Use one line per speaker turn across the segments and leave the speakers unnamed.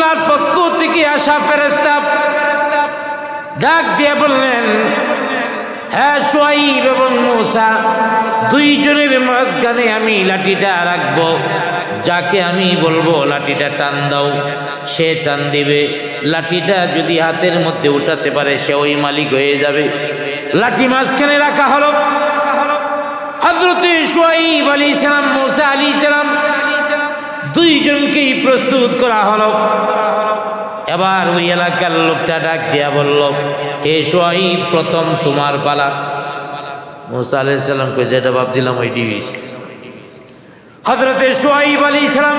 আল্লাহর পক্ষ থেকে আসা ফেরেশতা ডাক দিয়ে বললেন, হ্যাঁ শুআইব এবং মূসা, দুইজনের মাঝখানে আমি লাঠিটা রাখবো, যাকে আমি বলবো লাঠিটা টান দাও সে টান দিবে, লাঠিটা যদি হাতের মধ্যে উঠাতে পারে সে ওই মালিক হয়ে যাবে। লাঠি মাঝখানে রাখা হলো। হযরতে শুআইব আলাইহিস সালাম, মূসা আলাইহিস সালাম দুইজনকেই প্রস্তুত করা হলো। এবার ওই এলাকার লোকটা ডাক দিয়া বলল, হে শুআইব, প্রথম তোমার পালা। মূসা আলাইহিস সালামকে যেটা ভাবছিলাম ওইটি হয়েছে। হযরতে শুআইব আলাইহিস সালাম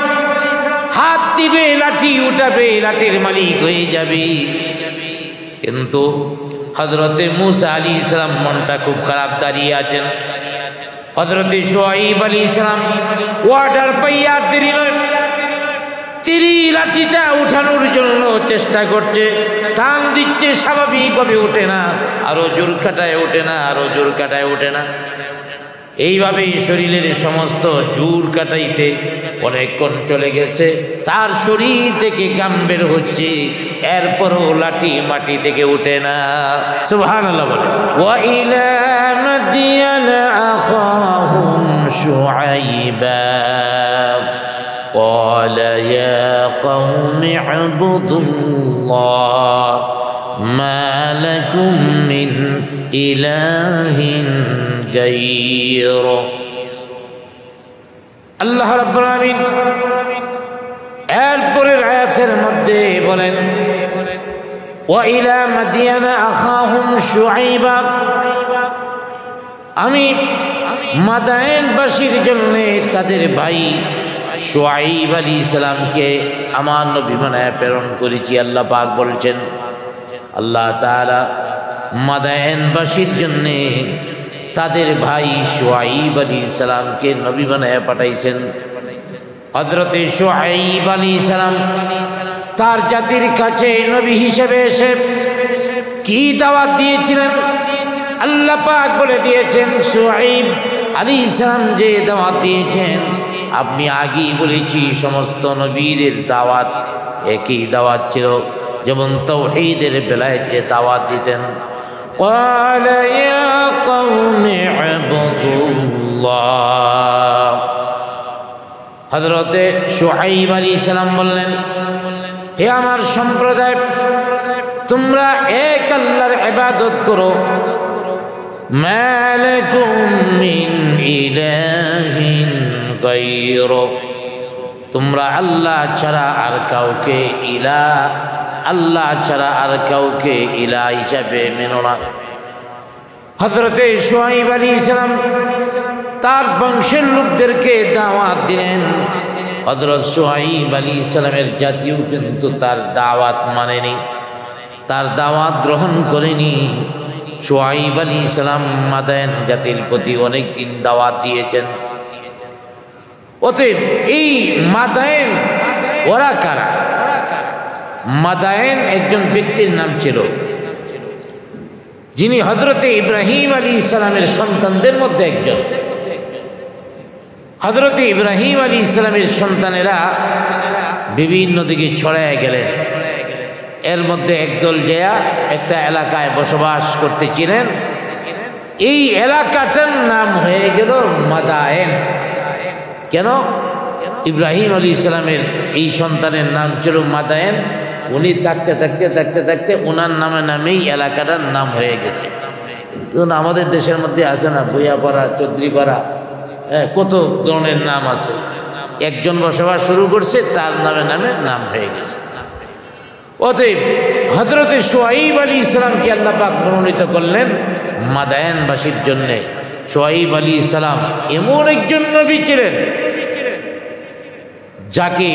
হাত দিবে, লাঠি উঠাবে, লাঠির মালিক হয়ে যাবে। কিন্তু হযরতে মূসা আলাইহিস সালাম মনটা খুব খারাপ, দাঁড়িয়ে আছেন। হযরতে শুআইব আলাইহিস সালাম ওয়ার্ডার পাইয়া দেরি নয়, তিনি লাঠিটা উঠানোর জন্য চেষ্টা করছে, টান দিচ্ছে, স্বাভাবিকভাবে ওঠে না, আরো জোর কাটায় ওঠে না, আরো জোর কাটায় ওঠে না। এইভাবেই শরীরের সমস্ত জোর কাটাইতে অনেকক্ষণ চলে গেছে, তার শরীর থেকে ঘাম বের হচ্ছে, এরপরও লাঠি মাটি থেকে ওঠে না। সুবহানাল্লাহ বলে। ওয়া ইলা মাদিয়ানা আখাহুম শুআইবা قال يا قوم اعبدوا الله ما لكم من إله غيره। আল্লাহ রাব্বুল আলামিন এরপরের আয়াতের মধ্যে বলেন, ওয়া ইলা মাদিয়ানা আখাহুম শুআইবা, আমি মাদায়েনবাসীর জন্য তাদের ভাই শুআইব আলাইহিস সালামকে আমার নবী বানায় প্রেরণ করেছি। আল্লাহ পাক বলছেন, আল্লাহ তাআলা মাদায়েনবাসীর জন্য তাদের ভাই শুআইব আলাইহিস সালামকে নবী বানায় পাঠাইছেন। হযরতে শুআইব আলাইহিস সালাম তার জাতির কাছে নবী হিসেবে এসে কি দাওয়াত দিয়েছিলেন আল্লাহ পাক বলে দিয়েছেন। শুআইব আলাইহিস সালাম যে দাওয়াত দিয়েছেন, আপনি আগেই বলেছি সমস্ত নবীদের দাওয়াত একই দাওয়াত ছিল, যেমন তাওহীদের বেলায় যে দাওয়াত দিতেন, قال يا قوم اعبدوا الله। হযরতে শুআইব আলাইহিস সালাম বললেন, হে আমার সম্প্রদায়, তোমরা এক আল্লাহর ইবাদত করো, মা লাকুম মিন ইলাহিন গায়রু, তোমরা আল্লাহ ছাড়া আর কাউকে আল্লাহ ছাড়া আর কাউকে ইলাহ হিসাবে মেনো না। হযরতে শুআইব আলাইহিস সালাম তার বংশের লোকদেরকে দাওয়াত দিলেন। হযরত শুআইব আলাইহিস সালামের জাতিও কিন্তু তার দাওয়াত মানেনি, তার দাওয়াত গ্রহণ করেনি। শুআইব আলাইহিস সালাম মাদায়েন জাতির প্রতি অনেকদিন দাওয়াত দিয়েছেন। অতএব এই মাদায়েন ওরা কারা? মাদায়েন একজন ব্যক্তির নাম ছিল, যিনি হযরতে ইব্রাহিম আলাইহিস সালামের সন্তানদের মধ্যে একজন। হযরতে ইব্রাহিম আলাইহিস সালামের সন্তানেরা বিভিন্ন দিকে ছড়ায় গেলেন। এর মধ্যে একদল যেয়া একটা এলাকায় বসবাস করতেছিলেন। এই এলাকাটার নাম হয়ে গেল মাদায়েন। কেন? ইব্রাহিম আলাইহিস সালামের এই সন্তানের নাম ছিল মাদায়েন। উনি থাকতে থাকতে থাকতে থাকতে ওনার নামেই এলাকাটার নাম হয়ে গেছে। আমাদের দেশের মধ্যে আছে না, ভূঁইয়াপাড়া, চৌধুরীপাড়া, কত ধরনের নাম আছে। একজন বসবাস শুরু করছে, তার নামে নাম হয়ে গেছে। অতএব হযরতে শুআইব আলাইহিস সালামকে আল্লাহ পাক মনোনীত করলেন মাদায়েনবাসীর জন্যে। শুআইব আলাইহিস সালাম এমন একজন নবী ছিলেন যাকে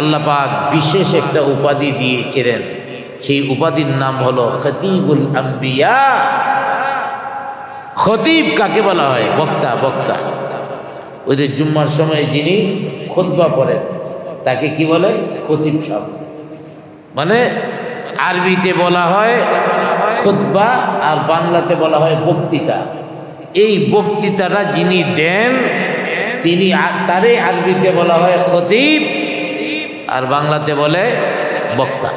আল্লাহ পাক বিশেষ একটা উপাধি দিয়েছিলেন। সেই উপাধির নাম হলো খতিবুল আম্বিয়া। খতিব কাকে বলা হয়? বক্তা। ওই যে জুম্মার সময় যিনি খুতবা পড়েন তাকে কি বলে? খতিব সাহেব। মানে আরবিতে বলা হয় খুতবা আর বাংলাতে বলা হয় বক্তৃতা। এই বক্তৃতাটা যিনি দেন তিনি, তারে আরবিতে বলা হয় খতিব আর বাংলাতে বলে বক্তা।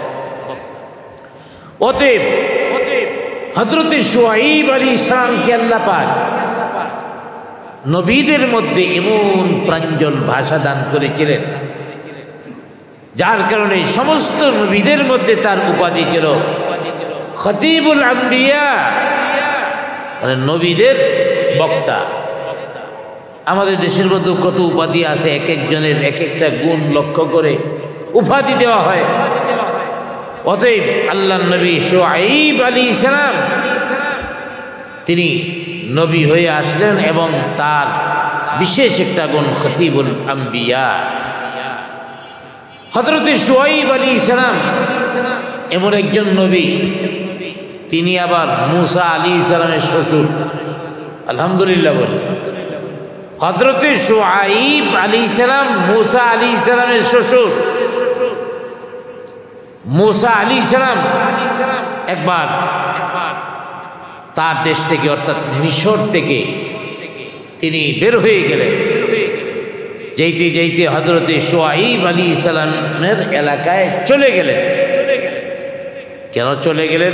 অতএব হযরত শুআয়ব আলাইহিস সালামকে আল্লাহ পাক নবীদের মধ্যে এমন প্রাঞ্জল ভাষা দান করেছিলেন, যার কারণে সমস্ত নবীদের মধ্যে তার উপাধি ছিল খতিবুল আম্বিয়া, মানে নবীদের বক্তা। আমাদের দেশের মধ্যে কত উপাধি আছে, এক একজনের এক একটা গুণ লক্ষ্য করে উপাধি দেওয়া হয়। অতএব আল্লাহর নবী শুআয়ব আলাইহিস সালাম তিনি নবী হয়ে আসলেন এবং তার বিশেষ একটা গুণ খতিবুল আম্বিয়া। হযরত শুআয়ব আলাইহিস সালাম এমন একজন নবী, তিনি আবার মূসা আলাইহিস সালামের শ্বশুর। আলহামদুলিল্লাহ বলে। হযরত শুআয়ব আলাইহিস সালাম মূসা আলাইহিস সালামের শ্বশুর। মূসা আলাইহিস সালাম একবার তার দেশ থেকে অর্থাৎ মিশর থেকে তিনি বের হয়ে গেলেন। যেতে যেতে হযরত শুআয়ব আলাইহিস সালামের এলাকায় চলে গেলেন। কেন চলে গেলেন?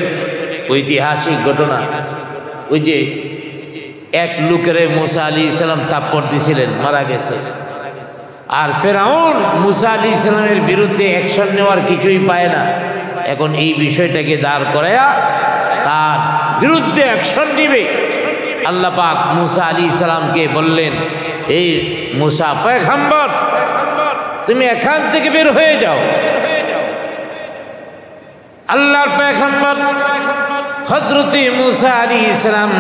ঐতিহাসিক ঘটনা। ওই যে এক লোকের মূসা আলাইহিস সালাম থাপ্পড় দিয়েছিলেন, মারা গেছে। আর ফেরাউন মূসা আলাইহিস সালামের বিরুদ্ধে অ্যাকশন নেওয়ার কিছুই পায় না। এখন এই বিষয়টাকে দাঁড় করায়া তার বিরুদ্ধে অ্যাকশন নিবে। আল্লাহ পাক মূসা আলাইহিস সালামকে বললেন, এই মূসা পয়গম্বর, তুমি এখান থেকে বের হয়ে যাও। আল্লাহর পয়গম্বর হযরত মূসা আলাইহিস সালাম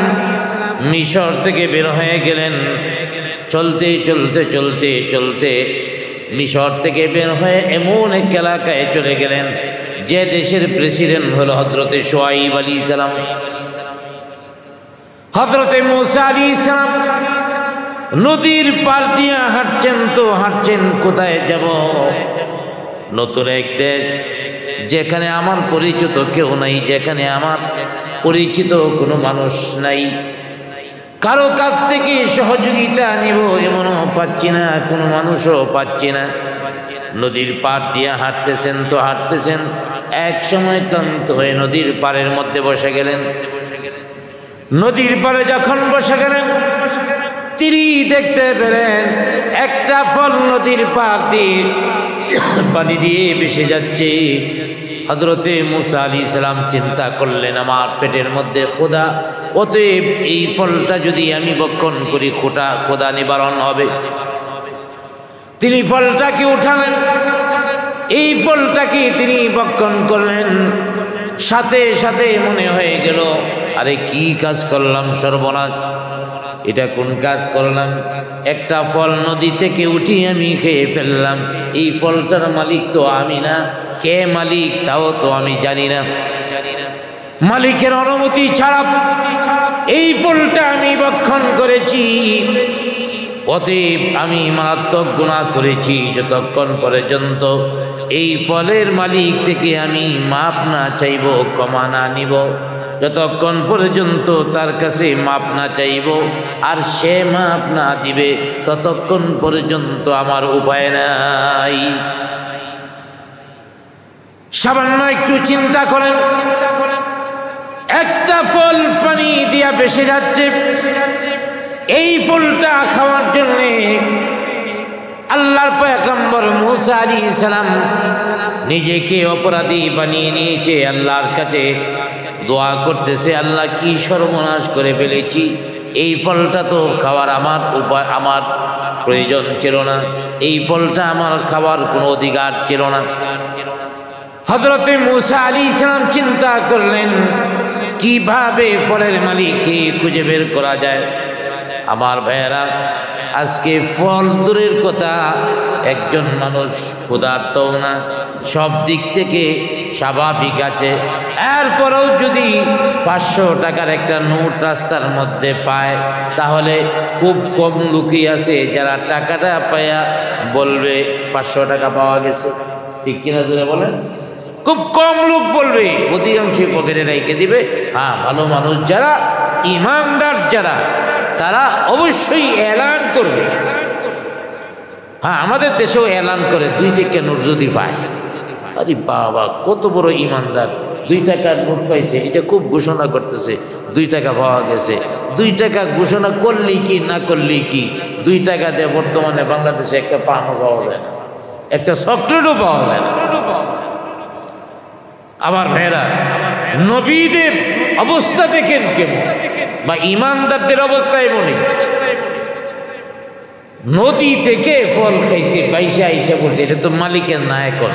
মিশর থেকে বের হয়ে গেলেন। চলতে চলতে চলতে চলতে মিশর থেকে বের হয়ে এমন এক এলাকায় চলে গেলেন যে দেশের প্রেসিডেন্ট হলো হযরত শুআয়ব আলাইহিস সালাম। হযরত মূসা আলাইহিস সালাম নদীর পার দিয়ে হাঁটছেন তো হাঁটছেন, কোথায় যাব? নতুন এক দেশ, যেখানে আমার পরিচিত কেউ নাই, যেখানে আমার পরিচিত কোনো মানুষ নাই, কারো কাছ থেকে সহযোগিতা নিব এমনও পাচ্ছি না, কোনো মানুষও পাচ্ছি না। নদীর পার দিয়ে হাঁটতেছেন তো হাঁটতেছেন, এক সময় ক্লান্ত হয়ে নদীর পাড়ের মধ্যে বসে গেলেন। নদীর পাড়ে যখন বসে গেলেন, তিনি দেখতে পেলেন একটা ফল নদীর পাড় দিয়ে পানি দিয়ে ভেসে যাচ্ছে। হযরতে মূসা আলাইহিস সালাম চিন্তা করলেন, আমার পেটের মধ্যে ক্ষুধা, অতএব এই ফলটা যদি আমি ভক্ষণ করি ক্ষুধা নিবারণ হবে। তিনি ফলটাকে উঠালেন, এই ফলটাকে তিনি ভক্ষণ করলেন। সাথে সাথে মনে হয়ে গেল, আরে কি কাজ করলাম, সর্বনাশ, এটা কোন কাজ করলাম? একটা ফল নদী থেকে উঠিয়ে আমি খেয়ে ফেললাম। এই ফলটার মালিক তো আমি না, কে মালিক তাও তো আমি জানি না। মালিকের অনুমতি ছাড়া এই ফলটা আমি ভক্ষণ করেছি, অতএব আমি মারাত্মক গুনাহ করেছি। যতক্ষণ পর্যন্ত এই ফলের মালিক থেকে আমি মাপ না চাইব, ক্ষমা না নিব, যতক্ষণ পর্যন্ত তার কাছে মাপ না চাইব আর সে মাপ না দিবে, ততক্ষণ পর্যন্ত আমার উপায় নাই। সামান্য একটু চিন্তা করেন, একটা ফল পানি দিয়া ভেসে যাচ্ছে, এই ফলটা খাওয়ার জন্য আল্লাহর পয়গম্বর মূসা আলাইহিস সালাম নিজেকে অপরাধী বানিয়ে নিয়েছে। আল্লাহর কাছে দোয়া করতেছে, আল্লাহ কি সর্বনাশ করে ফেলেছি, এই ফলটা তো খাওয়ার আমার প্রয়োজন ছিল না, এই ফলটা আমার খাওয়ার কোনো অধিকার ছিল না। হযরত মূসা আলাইহিস সালাম চিন্তা করলেন, কিভাবে ফলের মালিককে খুঁজে বের করা যায়। আমার ভাইয়েরা, আজকে ফল দূরের কথা, একজন মানুষ ক্ষুধার্তও না, সব দিক থেকে স্বাভাবিক আছে, এরপরেও যদি 500 টাকার একটা নোট রাস্তার মধ্যে পায়, তাহলে খুব কম লোকই আছে যারা টাকাটা পায়া বলবে 500 টাকা পাওয়া গেছে। ঠিক কিনা জোরে বলেন? খুব কম লোক বলবে, অধিকাংশই পকেটে রেখে দিবে। হ্যাঁ, ভালো মানুষ যারা, ইমানদার যারা, তারা অবশ্যই এলান করবে। হ্যাঁ, আমাদের দেশেও এলান করে 2 টাকা নোট যদি পায়, আরে বাবা, কত বড় ইমানদার! 2 টাকার নোট পাইছে, এটা খুব ঘোষণা করতেছে 2 টাকা পাওয়া গেছে। 2 টাকা ঘোষণা করলেই কি না করলেই কি, 2 টাকা দিয়ে বর্তমানে বাংলাদেশে একটা পানও পাওয়া যায় না, একটা চকলেটও পাওয়া যায় না। আমার ভাইরা, নবীদের অবস্থা দেখেন কেমন, বা ইমানদারদের অবস্থা এমনই। নদী থেকে ফল খাইছে, বাইশা আইসা করছে, এটা তো মালিকের না এখন,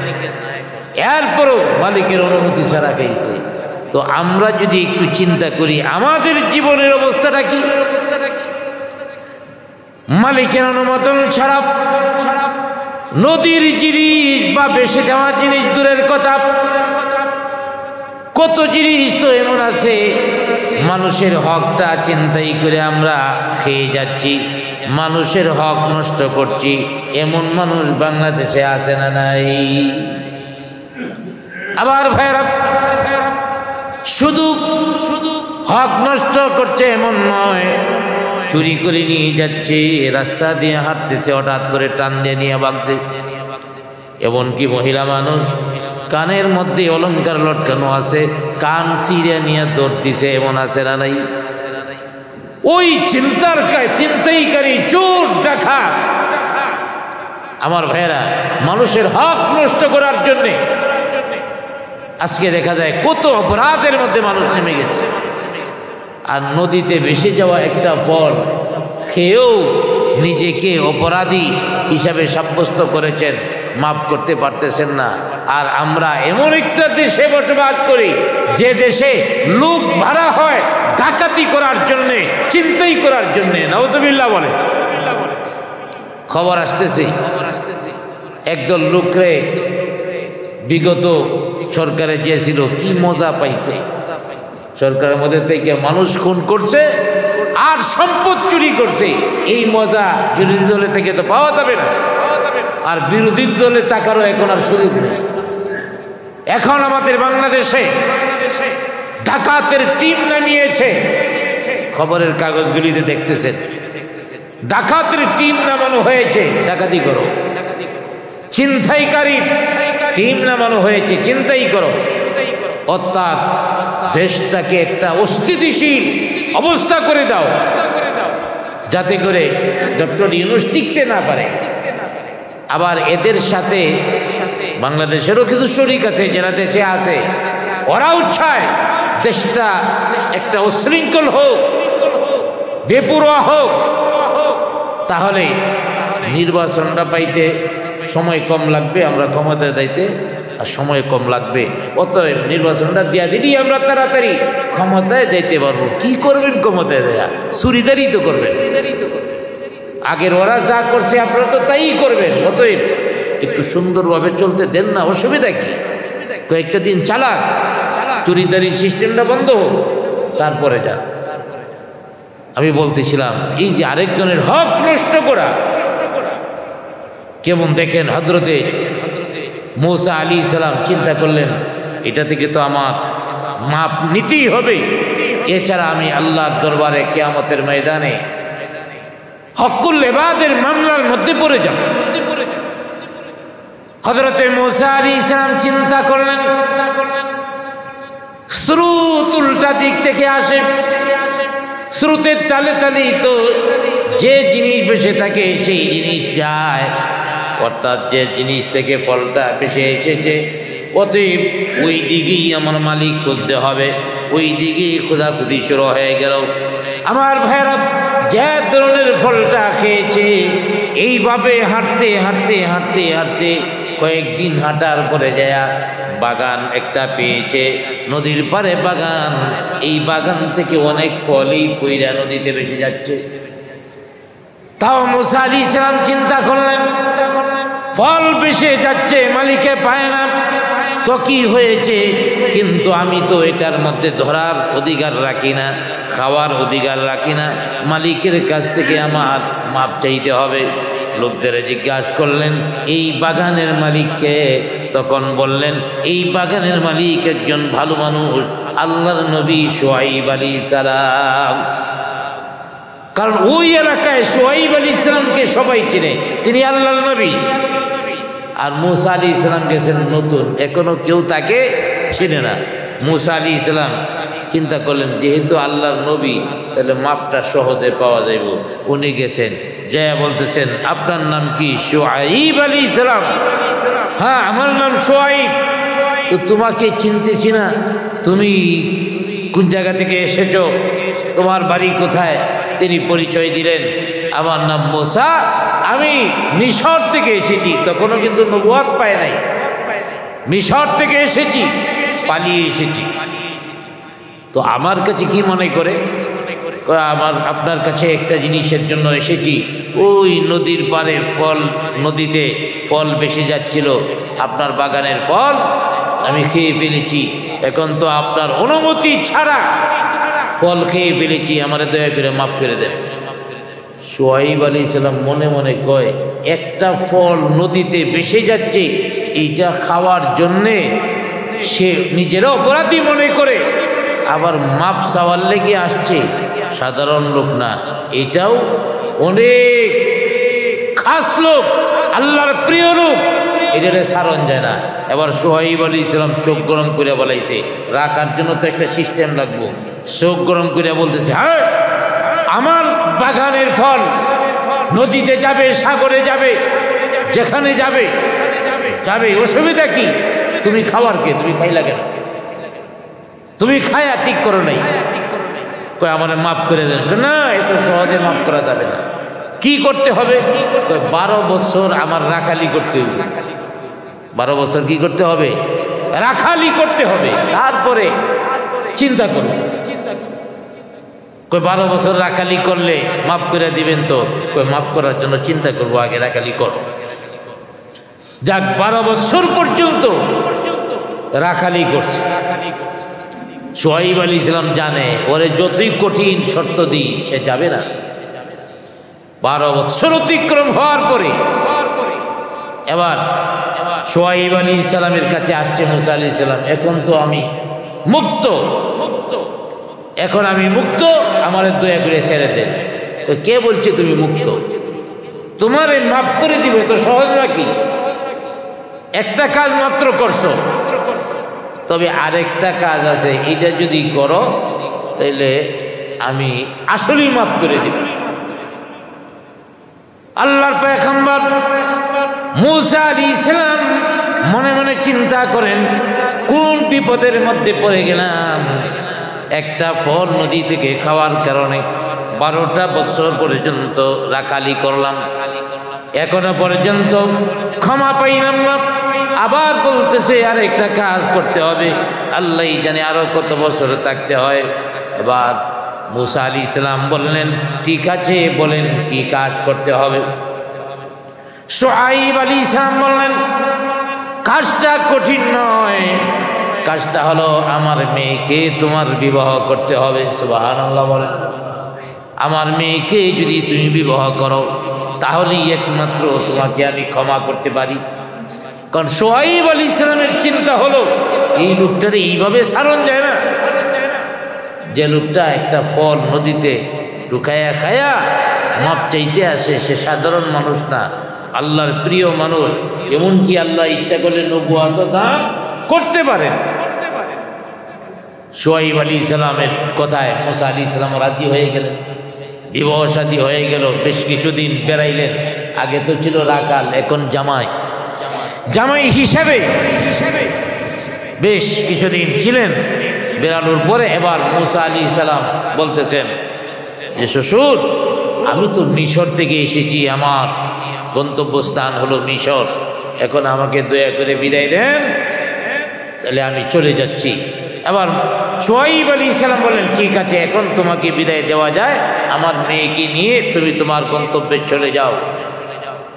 এরপরও মালিকের অনুমতি ছাড়া খাইছে। তো আমরা যদি একটু চিন্তা করি আমাদের জীবনের অবস্থাটা কি, মালিকের অনুমোদন ছাড়া নদীর জিনিস বা বেশি দেওয়া জিনিস দূরের কথা, কত জিনিস তো এমন আছে মানুষের হকটা চিন্তাই করে আমরা খেয়ে যাচ্ছি, মানুষের হক নষ্ট করছি। এমন মানুষ বাংলাদেশে আছে না নাই? আবার ভাইরা, শুধু শুধু হক নষ্ট করছে এমন নয়, চুরি করে নিয়ে যাচ্ছে, রাস্তা দিয়ে হাঁটতেছে, হঠাৎ করে টান দিয়ে নিয়ে ভাগছে। এমনকি মহিলা মানুষ কানের মধ্যে অলংকার লটকানো আছে, কান ছিঁড়ে নিয়ে দৌড় দিছে, এমন আছে না নাই? ওই চিন্তাইকারী চোর ডাকাত আমার ভাইয়েরা মানুষের হক নষ্ট করার জন্যে আজকে দেখা যায় কত অপরাধের মধ্যে মানুষ নেমে গেছে। আর নদীতে ভেসে যাওয়া একটা ফল খেয়েও নিজেকে অপরাধী হিসাবে সাব্যস্ত করেছেন, মাফ করতে পারতেছেন না। আর আমরা এমন একটা দেশে বসবাস করি যে দেশে লোক ভাড়া হয় ডাকাতি করার জন্যে, চিন্তাই করার জন্যে। নাউযুবিল্লাহ বলে। খবর আসতেছে একদল লোকরে বিগত সরকারে চেয়েছিল, কি মজা পাইছে, সরকারের মধ্যে থেকে মানুষ খুন করছে আর সম্পদ চুরি করছে। এই মজা বিরোধী দলে থেকে তো পাওয়া যাবে না, আর বিরোধী দলে টাকারও এখন আর সুযোগ নেই। এখন আমাদের বাংলাদেশে ডাকাতের টিম নামিয়েছে, খবরের কাগজগুলিতে দেখতেছেন ডাকাতের টিম নামানো হয়েছে, ডাকাতি করো। ছিনতাইকারী টিম নামানো হয়েছে, চিন্তাই করো। অর্থাৎ দেশটাকে একটা অস্থিতিশীল অবস্থা করে দাও, যাতে করে ডক্টর ইউনূস টিকতে না পারে। আবার এদের সাথে বাংলাদেশেরও কিছু শরিক আছে যারা দেশে আছে, ওরাও চায় দেশটা একটা উশৃঙ্খল হোক, বেপরোয়া হোক। তাহলে নির্বাচনটা পাইতে সময় কম লাগবে, আমরা ক্ষমতায় যাইতে আর সময় কম লাগবে। অতএব নির্বাচনটা দিয়া দিলেই আমরা তাড়াতাড়ি ক্ষমতায় যাইতে পারবো। কি করবেন ক্ষমতায় দেয়া? চুরিদারি তো করবেন। আগের ওরা যা করছে আপনারা তো তাই করবেন। অতএব একটু সুন্দরভাবে চলতে দেন না, অসুবিধা কি? কয়েকটা দিন চালাক, চুরিদারির সিস্টেমটা বন্ধ হোক, তারপরে যান। আমি বলতেছিলাম এই যে আরেকজনের হক নষ্ট করা কেমন দেখেন। হযরতে মূসা আলাইহিস সালাম চিন্তা করলেন, এটা থেকে তো আমার মাপ নিতেই হবে, এছাড়া আমি আল্লাহর দরবারে কিয়ামতের ময়দানে হকুল ইবাদের মামলার মধ্যে পড়ে যাব। হযরতে মূসা আলাইহিস সালাম চিন্তা করলেন, স্রোত উল্টা দিক থেকে আসে, স্রোতের তালে তালেই তো যে জিনিস ভেসে থাকে সেই জিনিস যায়। অর্থাৎ যে জিনিস থেকে ফলটা ভেসে এসেছে, অতএব ওই দিকেই আমার মালিক খুঁজতে হবে, ওই দিকেই খোঁজাখুঁজি শুরু হয়ে গেল। আমার ভাইরা যে ধরনের ফলটা খেয়েছে, এইভাবে হাঁটতে হাঁটতে হাঁটতে হাঁটতে কয়েকদিন হাঁটার পরে যায় বাগান একটা পেয়েছে, নদীর পারে বাগান। এই বাগান থেকে অনেক ফলই পইরা নদীতে ভেসে যাচ্ছে। তাও মূসা আলাইহিস সালাম চিন্তা করলেন, ফল ভেসে যাচ্ছে, মালিকে পায় না তো কি হয়েছে, কিন্তু আমি তো এটার মধ্যে ধরার অধিকার রাখি না, খাওয়ার অধিকার রাখি না, মালিকের কাছ থেকে আমার মাপ চাইতে হবে। লোকদের জিজ্ঞাসা করলেন এই বাগানের মালিককে, তখন বললেন এই বাগানের মালিক একজন ভালো মানুষ, আল্লাহর নবী শুআয়ব আলাইহিস সালাম। কারণ ওই এলাকায় শুআয়ব আলাইহিস সালামকে সবাই চেনে, তিনি আল্লাহর নবী। আর মুসা আলী ইসলাম গেছেন নতুন, এখনো কেউ তাকে চিনে না। মুসা আলী ইসলাম চিন্তা করলেন যেহেতু আল্লাহর নবী, তাহলে মাপটা সহজে পাওয়া যাইব। উনি গেছেন, জয়া বলতেছেন আপনার নাম কি? শুআইব আলী ইসলাম। হ্যাঁ, আমার নাম শুআইব। তো তোমাকে চিনতেছি না, তুমি কোন জায়গা থেকে এসেছো, তোমার বাড়ি কোথায়? তিনি পরিচয় দিলেন, আমার নাম মুসা, আমি মিশর থেকে এসেছি। তখনও কিন্তু নবুয়ত পায় নাই, মিশর থেকে এসেছি, পালিয়ে এসেছি। তো আমার কাছে কি মনে করে? আপনার কাছে একটা জিনিসের জন্য এসেছি। ওই নদীর পাড়ে ফল, নদীতে ফল বেশি যাচ্ছিল, আপনার বাগানের ফল আমি খেয়ে ফেলেছি। এখন তো আপনার অনুমতি ছাড়া ফল খেয়ে ফেলেছি, আমার দয়া করে মাফ করে দেন। শুআইব আলী ইসলাম মনে মনে কয়, একটা ফল নদীতে ভেসে যাচ্ছে, এইটা খাওয়ার জন্যে সে নিজের অপরাধী মনে করে আবার মাপ চাওয়ার লেগে আসছে। সাধারণ লোক না, এটাও অনেক খাস লোক, আল্লাহর প্রিয় লোক, এটারে সারণ যায় না। এবার শুআইব আলী ইসলাম চোখ গরম করে বলাইছে, রাখার জন্য তো একটা সিস্টেম লাগবো। চোখ গরম করে বলতেছে, হ্যাঁ আমার বাগানের ফল নদীতে যাবে, সাগরে যাবে, যেখানে যাবে যাবে, অসুবিধা কি? তুমি খাওয়ার কে? তুমি খাইলা কেন? তুমি খায়া ঠিক করো নাই? কয় আমার মাফ করে দেন। না, এত সহজে মাফ করা যাবে না। কি করতে হবে? 12 বছর আমার রাখালি করতে হবে। 12 বছর কি করতে হবে? রাখালি করতে হবে, তারপরে চিন্তা করো। কই 12 বছর রাখালি করলে মাফ করে দিবেন? তো কই মাফ করার জন্য চিন্তা করবো, আগে রাখালি করো। যাক, 12 বছর পর্যন্ত রাখালি করছে। শুআইব আলী ইসলাম জানে ওরে যতই কঠিন শর্ত দিই সে যাবে না। 12 বছর অতিক্রম হওয়ার পরে এবার শুআইব আলী ইসলামের কাছে আসছে মুসা আলী ইসলাম, এখন তো আমি মুক্ত, এখন আমি মুক্ত, আমার দয়া করে ছেড়ে দেন। কে বলছে তুমি মুক্ত? তোমারে মাফ করে দিবে তো সহজ নাকি? একটা কাজ মাত্র করছো, তবে আরেকটা কাজ আছে, এটা যদি করো তাহলে আমি আসলেই মাফ করে দিব। আল্লাহর পয়গম্বর মুসা আলাইহিস সালাম মনে মনে চিন্তা করেন, কোন বিপদের মধ্যে পড়ে গেলাম। একটা ফল নদী থেকে খাওয়ার কারণে 12টা বছর পর্যন্ত রাখালি করলাম, এখনো পর্যন্ত ক্ষমা পাইলাম না। আবার বলতেছে আর একটা কাজ করতে হবে, আল্লাহ জানে আরো কত বছর থাকতে হয়। এবার মুসা আলাইহিস সালাম বললেন, ঠিক আছে, বলেন কি কাজ করতে হবে। শুআইব আলাইহিস সালাম বললেন, কাজটা কঠিন নয়, কাজটা হলো আমার মেয়েকে তোমার বিবাহ করতে হবে। সুবহানাল্লাহ বলেন। আমার মেয়েকে যদি তুমি বিবাহ করো তাহলেই একমাত্র তোমাকে আমি ক্ষমা করতে পারি। কারণ শুআইব আলাইহিস সালামের চিন্তা হলো, এই লোকটারে এইভাবে সারণ যায় না। যে লোকটা একটা ফল নদীতে ঢুকায়া খায়া মাপ চাইতে আসে, সে সাধারণ মানুষ না, আল্লাহর প্রিয় মানুষ। এমনকি আল্লাহ ইচ্ছা করলে নবুয়ত দান করতে পারেন। শুআইব আলাইহিস সালামের কথায় মুসা আলাইহিস সালাম রাজি হয়ে গেলেন, বিবাহ শাদী হয়ে গেল। বেশ কিছুদিন বেড়াইলেন, আগে তো ছিল রাখাল, এখন জামাই। জামাই হিসাবে বেশ কিছুদিন ছিলেন। বেড়ানোর পরে এবার মুসা আলাইহিস সালাম বলতেছেন যে, শ্বশুর আমি তো মিশর থেকে এসেছি, আমার গন্তব্যস্থান হলো মিশর, এখন আমাকে দয়া করে বিদায় দেন, তাহলে আমি চলে যাচ্ছি। এবার শুআইব আলাইহিস সালাম বলেন, ঠিক আছে, এখন তোমাকে বিদায় দেওয়া যায়, আমার মেয়েকে নিয়ে তুমি তোমার গন্তব্যে চলে যাও।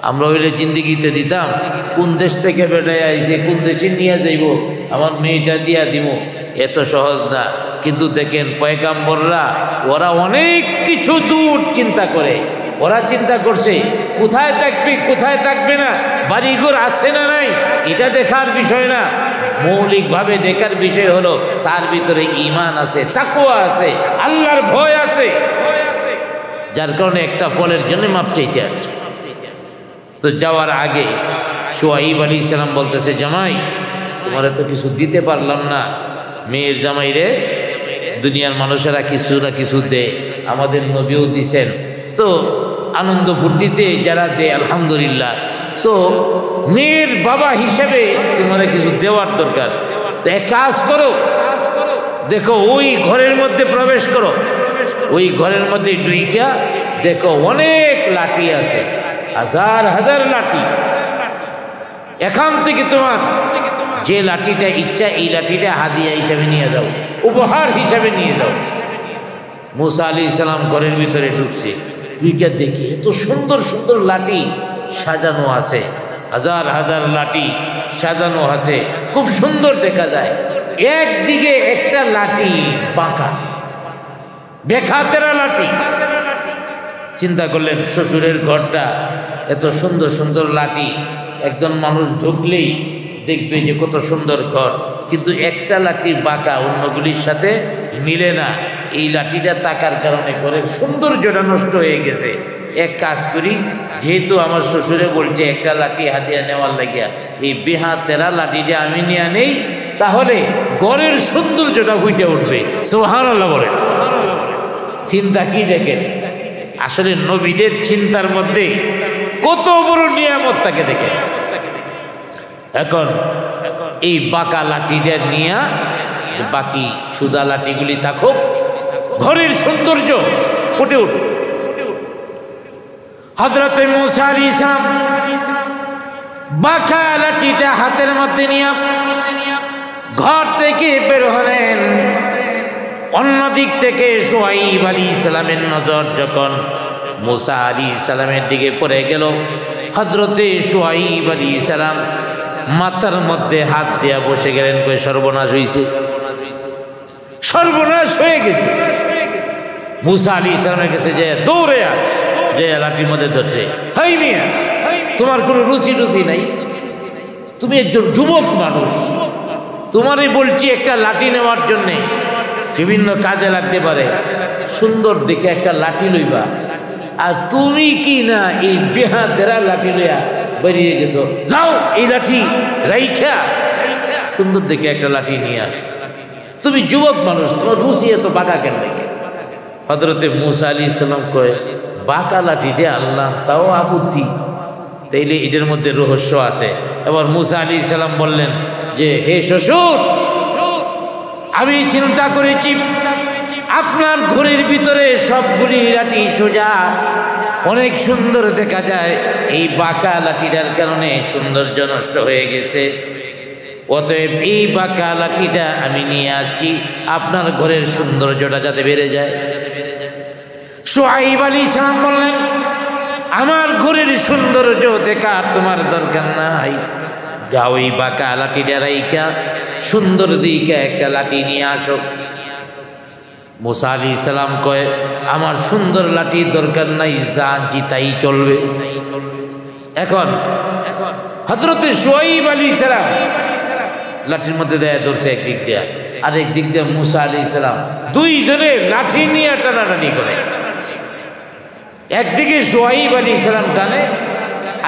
আমরা হইলে জিন্দিগিতে দিতাম, কোন দেশ থেকে বেড়ায় আইছে, কোন দেশে নিয়ে যাইব, আমার মেয়েটা দিয়া দিব, এত সহজ না। কিন্তু দেখেন পয়গাম্বররা ওরা অনেক কিছু দূর চিন্তা করে। ওরা চিন্তা করছে কোথায় থাকবে, কোথায় থাকবে না, বাড়িঘর আছে না নাই, এটা দেখার বিষয় না। মৌলিকভাবে দেখার বিষয় হলো তার ভিতরে ঈমান আছে, তাকওয়া আছে, আল্লাহর ভয় আছে, যার কারণে একটা ফলের জন্য মাপ চাইতে আসছে। তো যাওয়ার আগে শুআইব আলাইহিস সালাম বলতেছে, জামাই তোমার তো কিছু দিতে পারলাম না, মেয়ের জামাই রে, দুনিয়ার মানুষেরা কিছু না কিছু দেয়, আমাদের নবীও দিছেন, তো আনন্দ ফুর্তিতে যারা দেয় আলহামদুলিল্লাহ, তো মেয়ের বাবা হিসেবে তোমার কিছু দেওয়ার দরকার। তো এক কাজ করো, দেখো ওই ঘরের মধ্যে প্রবেশ করো, ওই ঘরের মধ্যে ঢুইকা দেখো অনেক লাঠি আছে, হাজার হাজার লাঠি। এখান থেকে তোমার যে লাঠিটা ইচ্ছা এই লাঠিটা হাদিয়া হিসাবে নিয়ে যাও, উপহার হিসাবে নিয়ে যাও। মুসা আলাইহিস সালাম ঘরের ভিতরে ঢুকছে, ঢুইকা দেখি এত সুন্দর সুন্দর লাঠি সাজানো আছে, হাজার হাজার লাঠি সাজানো আছে, খুব সুন্দর দেখা যায়। একদিকে একটা লাঠি বাঁকা, বেখাতেরা লাঠি। চিন্তা করলেন শ্বশুরের ঘরটা এত সুন্দর সুন্দর লাঠি, একজন মানুষ ঢুকলেই দেখবে যে কত সুন্দর ঘর, কিন্তু একটা লাঠি বাঁকা, অন্যগুলির সাথে মিলে না। এই লাঠিটা থাকার কারণে ঘরের সৌন্দর্যটা নষ্ট হয়ে গেছে। এক কাজ করি, যেহেতু আমার শ্বশুরে বলছে একটা লাঠি হাতিয়া নেওয়ার লাগিয়া, এই বেহাতেরা লাঠিটা আমি নিয়ে নেই, তাহলে ঘরের সৌন্দর্যটা ফুটে উঠবে। সুবহানাল্লাহ বলে। চিন্তা কি দেখেন, আসলে নবীদের চিন্তার মধ্যে কত বড় নিয়ামত থাকে দেখে। এখন এই বাঁকা লাঠিটা নিয়ে বাকি সুদা লাঠিগুলি থাকুক, ঘরের সৌন্দর্য ফুটে উঠুক। হযরত মূসা আলাইহিস সালাম বাঁকা লাঠিটা হাতের মধ্যে নিয়ে ঘর থেকে বের হলেন। অন্যদিক থেকে শুআইব আলাইহিস সালামের নজর যখন মূসা আলাইহিস সালামের দিকে পড়ে গেল, হযরতে শুআইব আলাইহিস সালাম মাথার মধ্যে হাত দিয়া বসে গেলেন, কই সর্বনাশ হয়েছে, সর্বনাশ হয়ে গেছে। মূসা আলাইহিস সালামের কাছে যে দৌড়ে যে লাঠির মধ্যে ধরছে, হাই মিয়া তোমার কোনো রুচি টুচি নাই, তুমি একজন যুবক মানুষ, তোমারই বলছি একটা লাঠি নেওয়ার জন্যে, বিভিন্ন কাজে লাগতে পারে, সুন্দর দেখে একটা লাঠি লইবা, আর তুমি কি না এই বেহাতেরা লাঠি লইয়া বেরিয়ে গেছো। যাও এই লাঠি রাইখা সুন্দর দেখে একটা লাঠি নিয়ে আসো, তুমি যুবক মানুষ, তোমার রুচি এত বাঁকা কেন দেখে। হযরতে মূসা আলাইহিস সালাম কয়, বাঁকা লাঠি দিয়ে আনলাম তাও আপত্তি, তাইলে এটার মধ্যে রহস্য আছে। এবার মূসা আলাইহিস সালাম বললেন যে, হে শ্বশুর, আমি চিন্তা করেছি আপনার ঘরের ভিতরে সবগুলি লাঠি সোজা, অনেক সুন্দর দেখা যায়, এই বাঁকা লাঠিটার কারণে সৌন্দর্য নষ্ট হয়ে গেছে, অতএব এই বাঁকা লাঠিটা আমি নিয়ে আসছি আপনার ঘরের সৌন্দর্যটা যাতে বেড়ে যায়। শুআইব আলাইহিস সালাম বললেন, আমার ঘরের সৌন্দর্য দেখার তোমার দরকার নাই, যাও এই বাঁকা লাঠিটা রাইখা সুন্দর দিকে একটা লাঠি নিয়ে আসো। মূসা আলাইহিস সালাম কয়, আমার সুন্দর লাঠির দরকার নাই, যা জিতাই চলবে। এখন হযরতে শুআইব আলাইহিস সালাম লাঠির মধ্যে দেয়া ধরছে একদিক দিয়ে, আর একদিক দিয়ে মূসা আলাইহিস সালাম, দুইজনে লাঠি নিয়ে টানাটানি করে। একদিকে শুআইব আলাইহিস সালাম টানে,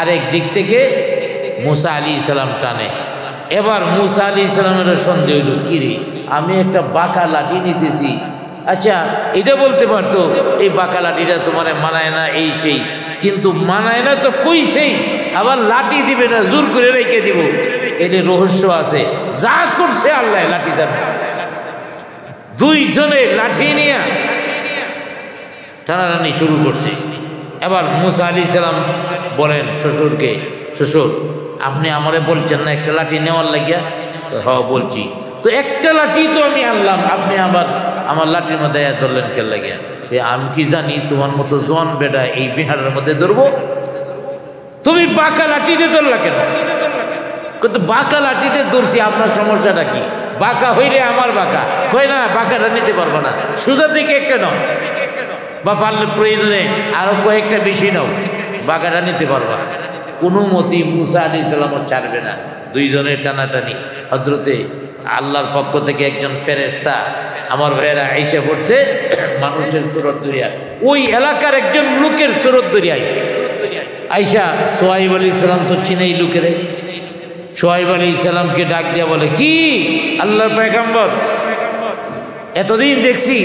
আর একদিক থেকে মূসা আলাইহিস সালাম টানে। এবার মূসা আলাইহিস সালামের সন্দেহ হইল, কিরে আমি একটা বাঁকা লাঠি নিতেছি, আচ্ছা এটা বলতে পারতো এই বাঁকা লাঠিটা তোমার মানায় না, এই সেই, কিন্তু মানায় না তো কইছেই, আবার লাঠি দিবে না, জোর করে রেখে দিব, এটা রহস্য আছে। যা করছে আল্লাহ লাঠি দেন, দুইজনে লাঠি নিয়ে টানাটানি শুরু করছে। এবার মূসা আলাইহিস সালাম বলেন শ্বশুরকে, শ্বশুর আপনি আমারে বলছেন না একটা লাঠি নেওয়ার লাগিয়া? হ্যাঁ বলছি, তো একটা লাঠি তো আমি আনলাম, আপনি আবার আমার লাঠির মধ্যে ধরলেন কে লাগিয়া? আমি কি জানি তোমার মতো জন বেটা এই বিহারের মধ্যে ধরবো, তুমি বাঁকা লাঠিতে ধরলা কেন? কিন্তু বাঁকা লাঠিতে ধরছি, আপনার সমস্যাটা কি? বাঁকা হইলে আমার বাঁকা, কই না বাঁকাটা নিতে পারবো না, সোজা দিকে একটা নাও, বা পারলে প্রয়োজনে আরো কয়েকটা বেশি নাও, বাঁকাটা নিতে পারবা। কোনো মতেই মূসা আলাইহিস সালাম ছাড়বে না, দুইজনের টানাটানি। হযরতে আল্লাহর পক্ষ থেকে একজন ফেরেশতা আমার ভাইয়েরা আইসা পড়ছে, মানুষের চোরত দরিয়া, ওই এলাকার একজন লোকের চোরত দরিয়া আইছে। আইসা শুআইব আলাইহিস সালাম তো চিনেই লোকেরে, শুআয়ব আলাইহিস সালামকে ডাক দিয়া বলে, কি আল্লাহর পয়গম্বর, এতদিন দেখছি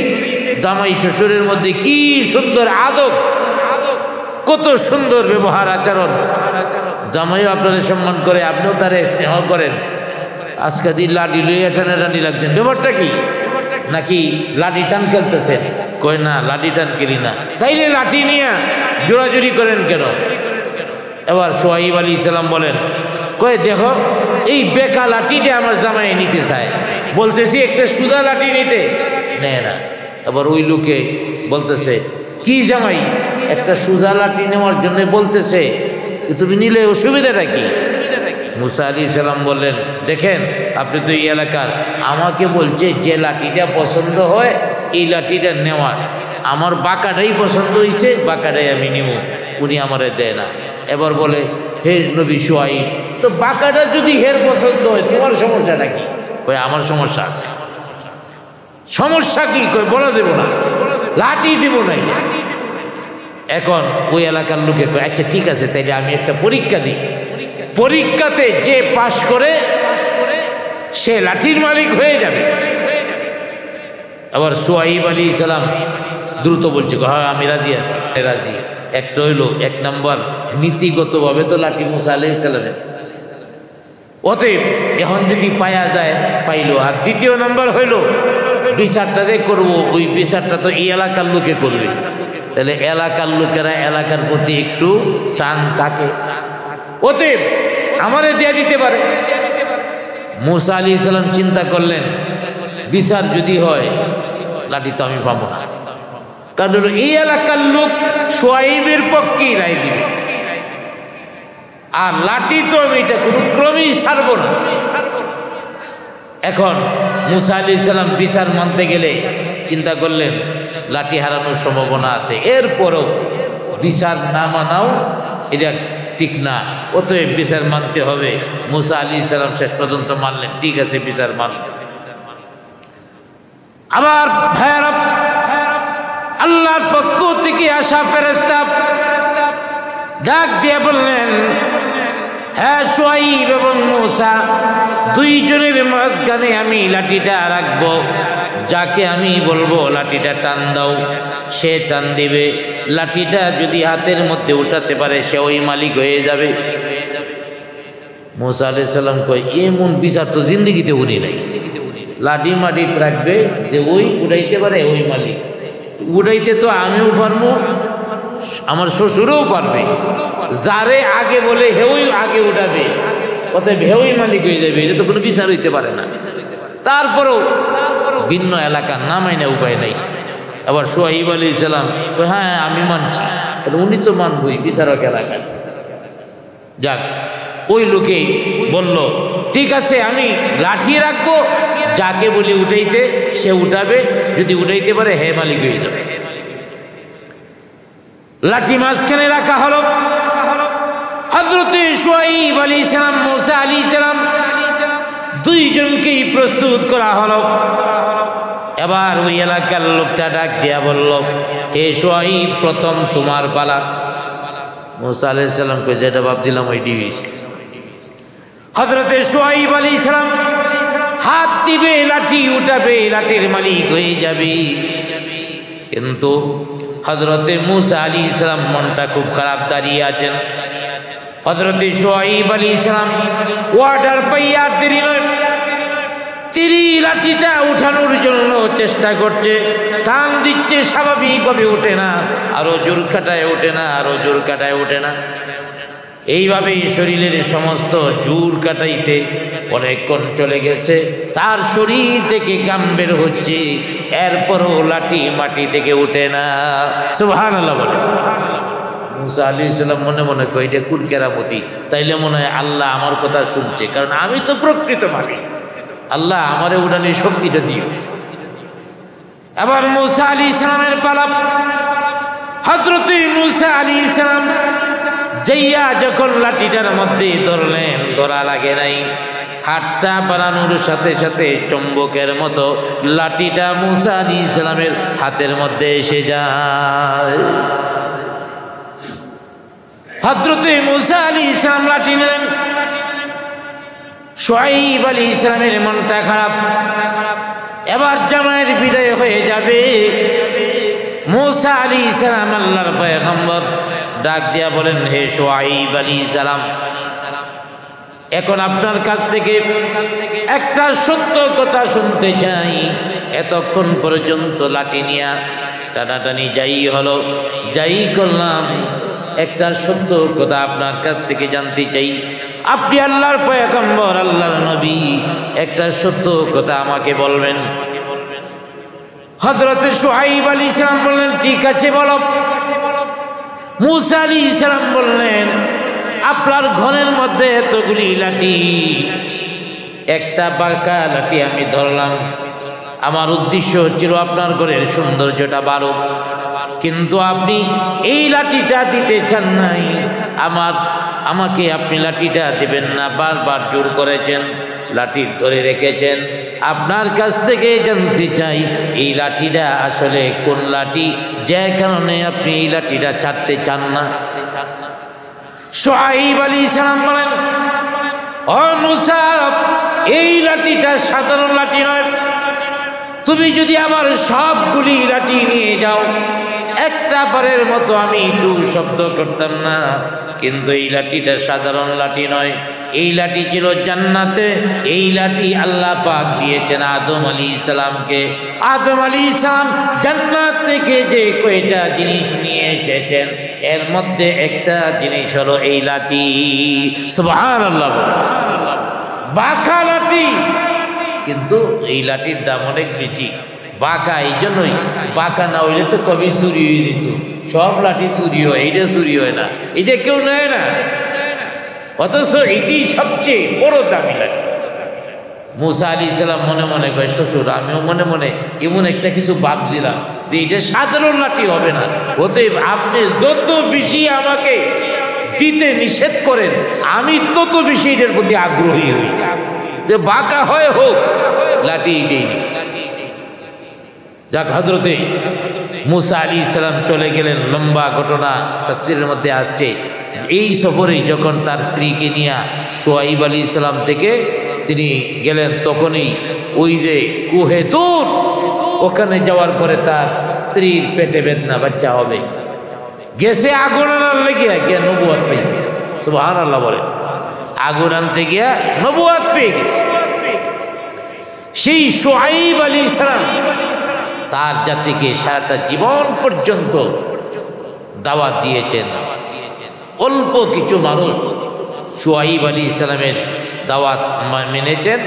জামাই শ্বশুরের মধ্যে কি সুন্দর আদব, কত সুন্দর ব্যবহার আচরণ, জামাইও আপনাদের সম্মান করে, আপনিও তারে স্নেহ করেন, আজকে দিন লাঠি লইয়া টানাটানি লাগছেন, ব্যাপারটা কি? নাকি লাঠি টান খেলতেছেন? কয় না, লাঠি টান খেলি না। তাইলে লাঠি নিয়ে জোড়াজুড়ি করেন কেন? এবার শুআয়ব আলাইহিস সালাম বলেন, কয় দেখো এই বেকা লাঠিটা আমার জামাই নিতে চায়, বলতেছি একটা সুদা লাঠি নিতে, নেয় না। এবার ওই লোকে বলতেছে, কি জামাই একটা সুজা লাঠি নেওয়ার জন্য বলতেছে, তুমি নিলে অসুবিধাটা কি? মুসা আলাইহিস সালাম বললেন, দেখেন আপনি তো এই এলাকার, আমাকে বলছে যে লাঠিটা পছন্দ হয় এই লাঠিটা নেওয়ার, আমার বাঁকাটাই পছন্দ হয়েছে, বাঁকাটাই আমি নিব, উনি আমারে দেয় না। এবার বলে, হে নবী শুআয়ব, তো বাঁকাটা যদি হের পছন্দ হয় তোমার সমস্যাটা কি? কই আমার সমস্যা আছে। সমস্যা কি? কই বলা দেব না, লাঠি দেব না। এখন ওই এলাকার লোকে কয়, আচ্ছা ঠিক আছে, তাইলে আমি একটা পরীক্ষা দিই, পরীক্ষাতে যে পাশ করে সে লাঠির মালিক হয়ে যাবে। আবার শুআয়ব আলাইহিস সালাম দ্রুত বলছে, হ্যাঁ আমি রাজি আছি, রাজি। একটা হইল, এক নম্বর নীতিগতভাবে তো লাঠি মুসা আলাইহিস সালামের, অতএব এখন যদি পায়া যায় পাইলো। আর দ্বিতীয় নম্বর হইল বিচারটা যে করবো, ওই বিচারটা তো এই এলাকার লোকে করবে, তাহলে এলাকার লোকেরা এলাকার প্রতি একটু টান থাকে, অতএব আমারে দিয়ে দিতে পারে। মুসা আলাইহিস সালাম চিন্তা করলেন, বিচার যদি হয় লাঠি তো আমি পাবো না, কারণ এই এলাকার লোক শুআয়বের পক্ষেই রায় দিবে, আর লাঠি তো আমি এটা কোনো ক্রমেই ছাড়ব না। এখন মুসা আলাইহিস সালাম বিচার মানতে গেলে চিন্তা করলেন লাঠি হারানোর সম্ভাবনা আছে, এরপরও বিচার না মানাও এটা ঠিক না, অতএব বিচার মানতে হবে। মুসা আলাইহিস সালাম শেষ পর্যন্ত মানলেন, ঠিক আছে বিচার মানলেন। আবার ভাইয়ারা, আল্লাহর পক্ষ থেকে আসা ফেরেশতা ডাক দিয়ে বললেন, হ্যাঁ শুআয়ব এবং মুসা, দুইজনের মাঝখানে আমি লাঠিটা রাখবো, যাকে আমি বলবো লাঠিটা টান দাও সে টান দিবে, লাঠিটা যদি হাতের মধ্যে উঠাতে পারে সে ওই মালিক হয়ে যাবে। মুসা আলাইহিস সালাম কয়, এমন বিচার তো জিন্দগিতে উনি নাই, লাঠি মাটি রাখবে যে ওই উঠাইতে পারে ওই মালিক, উঠাইতে তো আমিও পারবো, আমার শ্বশুরও পারবে, যারে আগে বলে হেউই আগে উঠাবে, অতএব হেউই মালিক হয়ে যাবে, এটা তো কোনো বিচার হইতে পারে না। তারপরেও ভিন্ন এলাকা না মাইনে উপায় নাই। আবার শুআয়ব আলাইহিস সালাম, হ্যাঁ আমি মানছি, উনি তো মানবই বিচারক এলাকায়। যাক, ওই লোকেই বলল, ঠিক আছে আমি লাঠি রাখবো, যাকে বলি উঠাইতে সে উঠাবে, যদি উঠাইতে পারে হে মালিক হয়ে যাবে। লাঠি মাঝখানে রাখা হলো, হযরতে শুআয়ব আলাইহিস সালাম, মুসা আলাইহিস সালাম দুইজনকেই প্রস্তুত করা হলো। এবার ওই এলাকার লোকটা ডাক দিয়া বলল, হে শুআয়ব, প্রথম তোমার পালা। মুসা আলাইহিস সালামকে যেটা ভাবছিলাম ওইটি হয়েছে। হযরতে শুআয়ব আলাইহিস সালাম হাত দিবে, লাঠি উঠাবে, লাঠির মালিক হয়ে যাবে। কিন্তু হযরতে মুসা আলাইহিস সালাম মনটা খুব খারাপ, দাঁড়িয়ে আছেন। হযরতে শুআয়ব আলাইহিস সালাম ওয়ার্ডার পাইয়া দেরি নয়, তিনি লাঠিটা উঠানোর জন্য চেষ্টা করছে, টান দিচ্ছে, স্বাভাবিকভাবে ওঠে না, আরো জোর কাটায় ওঠে না, আরো জোর কাটায় ওঠে না। এইভাবেই শরীরের সমস্ত জোর কাটাইতে অনেকক্ষণ চলে গেছে, তার শরীর থেকে ঘাম বের হচ্ছে, এরপরও লাঠি মাটি থেকে ওঠে না। সুবহানাল্লাহ বলে। মুসা আলাইহিস সালাম মনে মনে কয়, এটা কোন কেরামতি, তাইলে মনে হয় আল্লাহ আমার কথা শুনছে, কারণ আমি তো প্রকৃত মালিক, আল্লাহ আমারে উড়ানোর শক্তিটা দিও। এবার মুসা আলাইহিস সালামের পালা। হযরতে মুসা আলাইহিস সালাম যাইয়া যখন লাঠিটার মধ্যে ধরলেন, ধরা লাগে নাই, হাতটা বাড়ানোর সাথে সাথে চুম্বকের মতো লাঠিটা মুসা আলাইহিস সালামের হাতের মধ্যে এসে যায়। হযরতে মুসা আলাইহিস সালাম লাঠি নিলেন, শুআয়ব আলাইহিস সালামের মনটা খারাপ। এবার জামাইয়ের বিদায় হয়ে যাবে। মূসা আলাইহিস সালাম আল্লাহর পয়গম্বর ডাক দিয়া বলেন, হে শুআয়ব আলাইহিস সালাম, এখন আপনার কাছ থেকে একটা সত্য কথা শুনতে চাই। এতক্ষণ পর্যন্ত লাঠি নিয়া টানাটানি যাই হলো, যাই করলাম, একটা সত্য কথা আপনার কাছ থেকে জানতে চাই। আপনি আল্লাহর পয়গম্বর, আল্লাহর নবী, একটা সত্য কথা আমাকে বলবেন। হযরত শুআয়ব আলাইহিস সালাম বললেন, ঠিক আছে বলো। মূসা আলাইহিস সালাম বললেন, আপনার ঘরের মধ্যে এতগুলি লাঠি, একটা বাঁকা লাঠি আমি ধরলাম। আমার উদ্দেশ্য হচ্ছিল আপনার ঘরের সৌন্দর্যটা বাড়ুক, কিন্তু আপনি এই লাঠিটা দিতে চান নাই। আমাকে আপনি লাঠিটা দিবেন না, বারবার জোর করেছেন, লাঠি ধরে রেখেছেন। আপনার কাছ থেকে জানতে চাই, এই লাঠিটা আসলে কোন লাঠি, যে কারণে আপনি এই লাঠিটা ছাড়তে চান না। শুআয়ব আলাইহিস সালাম বলেন, ও মূসা, এই লাঠিটা সাধারণ লাঠি নয়। তুমি যদি আমার সবগুলি লাঠি নিয়ে যাও, একটা বারের মতো আমি একটু শব্দ করতাম না। কিন্তু এই লাঠিটা সাধারণ লাঠি নয়, এই লাঠি ছিল জান্নাতে। এই লাঠি আল্লাহ পাক দিয়েছেন আদম আলাইহিস সালামকে। আদম আলাইহিস সালাম জান্নাত থেকে যে কয়টা জিনিস নিয়ে এসেছেন, এর মধ্যে একটা জিনিস হলো এই লাঠি। সুবহানাল্লাহ, বাঁকা লাঠি, কিন্তু এই লাঠির দাম অনেক বেশি। বাঁকা এই জন্যই, বাঁকা না হইলে তো কবি চুরি হয়ে যেত। সব লাঠি চুরি হয়, এইটা চুরি হয় না, এটা কেউ নেয় না, অথচ এটি সবচেয়ে বড় দামি লাঠি। মূসা আলাইহিস সালাম মনে মনে কয়, শ্বশুর, আমিও মনে মনে এমন একটা কিছু ভাবছিলাম যে এটা সাধারণ লাঠি হবে না। অতএব আপনি যত বেশি আমাকে দিতে নিষেধ করেন, আমি তত বেশি এটার প্রতি আগ্রহী হই, যে বাঁকা হয় হোক, লাঠি এটাই নেই। যাক, হযরতে মূসা আলাইহিস সালাম চলে গেলেন। লম্বা ঘটনা তাফসীরের মধ্যে আসছে। এই সফরে যখন তার স্ত্রীকে নিয়ে শুআয়ব আলাইহিস সালাম থেকে তিনি গেলেন, তখনই ওই যে কুহে তুর, ওখানে যাওয়ার পরে তার স্ত্রীর পেটে বেদনা, বাচ্চা হবে। গেছে আগুন আনার লেগে গিয়া নবুয়ত পেয়েছে। সুবহানাল্লাহ বলে, আগুন আনতে গিয়া নবুয়ত পেয়ে গেছে। সেই শুআয়ব আলাইহিস সালাম তার জাতিকে সারাটা জীবন পর্যন্ত দাওয়াত দিয়েছেন। অল্প কিছু মানুষ শুআয়ব আলাইহিস সালামের দাওয়াত মেনেছেন,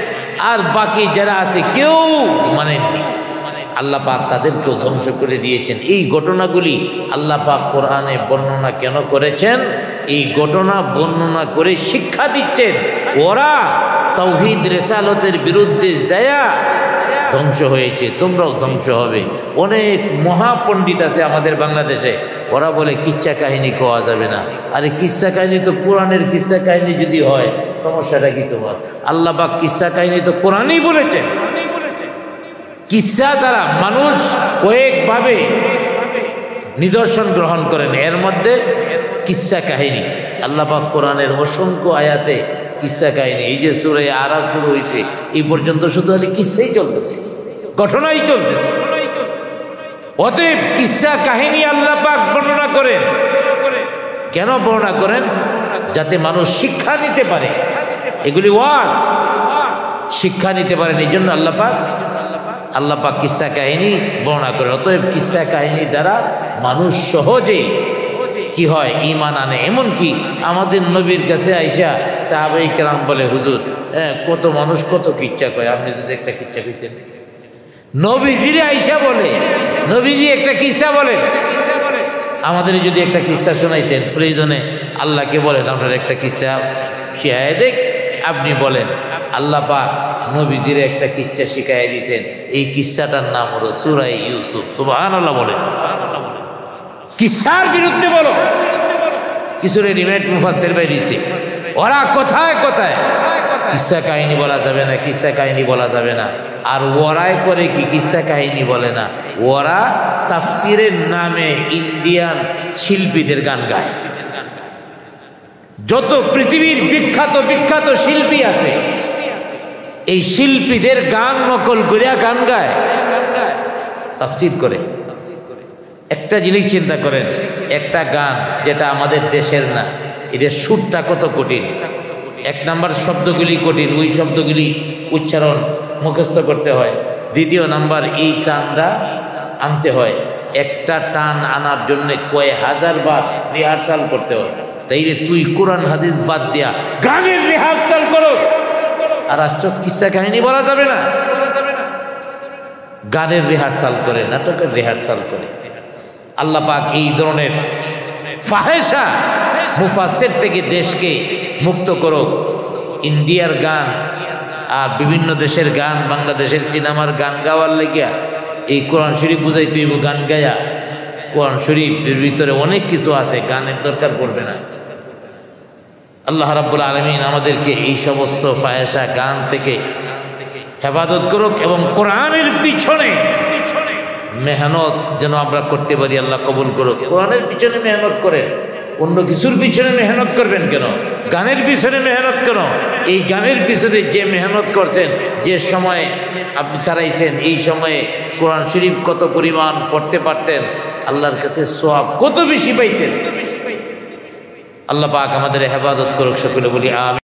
আর বাকি যারা আছে কেউ মানেননি। আল্লাহ পাক তাদেরকেও ধ্বংস করে দিয়েছেন। এই ঘটনাগুলি আল্লাহ পাক কোরআনে বর্ণনা কেন করেছেন? এই ঘটনা বর্ণনা করে শিক্ষা দিচ্ছেন, ওরা তাওহীদ রিসালতের বিরুদ্ধে যায়া ধ্বংস হয়েছে, তোমরাও ধ্বংস হবে। অনেক মহাপণ্ডিত আছে আমাদের বাংলাদেশে, ওরা বলে কিচ্ছা কাহিনী কোয়া যাবে না। আরে কিচ্ছা কাহিনী তো কোরআনের কিচ্ছা কাহিনী যদি হয়, সমস্যাটা কি তোমার? আল্লাহ পাক কিচ্ছা কাহিনী তো কোরআনেই বলেছেন। কিচ্ছা দ্বারা মানুষ কয়েকভাবে নিদর্শন গ্রহণ করেন, এর মধ্যে কিচ্ছা কাহিনী। আল্লাহ পাক কোরআনের অসংখ্য আয়াতে কিচ্ছা কাহিনী, এই যে সূরা আরাফ শুরু হয়েছে এই পর্যন্ত শুধু খালি কিচ্ছাই চলতেছে, ঘটনাই চলতেছে। অতএব কিচ্ছা কাহিনী আল্লাহ পাক বর্ণনা করেন। কেন বর্ণনা করেন? যাতে মানুষ শিক্ষা নিতে পারে। এগুলি ওয়াজ, শিক্ষা নিতে পারেন, এই জন্য আল্লাহ পাক কিচ্ছা কাহিনী বর্ণনা করেন। অতএব কিচ্ছা কাহিনী দ্বারা মানুষ সহজে কি হয়, ঈমান আনে। এমনকি আমাদের নবীর কাছে আইসা সাহাবায়ে কেরাম বলে, হুজুর, কত মানুষ কত কিচ্ছা কয়, আপনি যদি একটা কিচ্ছা কইতেন। নবীজিরে আইসা বলে, নবীজি একটা কিচ্ছা বলেন, আমাদের যদি একটা কিচ্ছা শোনাইতেন। প্রয়োজনে আল্লাহকে বলেন, আপনার একটা কিচ্ছা শিখায় দেখ। আপনি বলেন, আল্লাহ পাক নবীজিরে একটা কিচ্ছা শিখাই দিয়েছেন। এই কিচ্ছাটার নাম হলো সূরা ইউসুফ। সুবহানাল্লাহ বলেন। কিচ্ছার বিরুদ্ধে বলো। কিছু রেডিমেড মুফাসসির বেরিয়েছে, ওরা কোথায় কোথায় কিচ্ছা কাহিনী বলা যাবে না, কিচ্ছা কাহিনী বলা যাবে না। আর ওরাই করে কি কিচ্ছা কাহিনী বলে না, ওরা তাফসিরের নামে ইন্ডিয়ান শিল্পীদের গান গায়। যত পৃথিবীর বিখ্যাত বিখ্যাত শিল্পী আছে, এই শিল্পীদের গান নকল করিয়া গান গায়, তাফসীর করে। একটা জিনিস চিন্তা করেন, একটা গান যেটা আমাদের দেশের না, এটার সুরটা কত কঠিন। এক নাম্বার শব্দগুলি কঠিন, ওই শব্দগুলি উচ্চারণ মুখস্থ করতে হয়। দ্বিতীয় নাম্বার এই টানটা আনতে হয়, একটা টান আনার জন্য কয় হাজার বার রিহার্সাল করতে হয়। তাইলে তুই কোরআন হাদিস বাদ দিয়া গানের রিহার্সাল করো, আর আশ্চর্য কিসা কাহিনী বলা যাবে না। গানের রিহার্সাল করে, নাটকের রিহার্সাল করে। আল্লাহ পাক এই ধরনের ফাহেসা মুফাসসির থেকে দেশকে মুক্ত করো। ইন্ডিয়ার গান আর বিভিন্ন দেশের গান, বাংলাদেশের সিনেমার গান গাওয়ার লেগিয়া এই কোরআন শরীফ বুঝাই তুই গান গায়া, কোরআন শরীফের ভিতরে অনেক কিছু আছে, গানের দরকার পড়বে না। আল্লাহ রাব্বুল আলামিন আমাদেরকে এই সমস্ত ফাহেসা গান থেকে হেফাজত করুক এবং কোরআনের পিছনে মেহনত যেন আমরা করতে পারি, আল্লাহ কবুল করুক। কোরআনের পিছনে মেহনত করে, অন্য কিছুর পিছনে মেহনত করবেন কেন? গানের পিছনে মেহনত কেন? এই গানের পিছনে যে মেহনত করছেন, যে সময়ে আপনি তারাইছেন, এই সময়ে কোরআন শরীফ কত পরিমাণ পড়তে পারতেন, আল্লাহর কাছে সওয়াব কত বেশি পাইতেন। আল্লাহ পাক আমাদের হেফাজত করুক, সকলে বলি আমিন।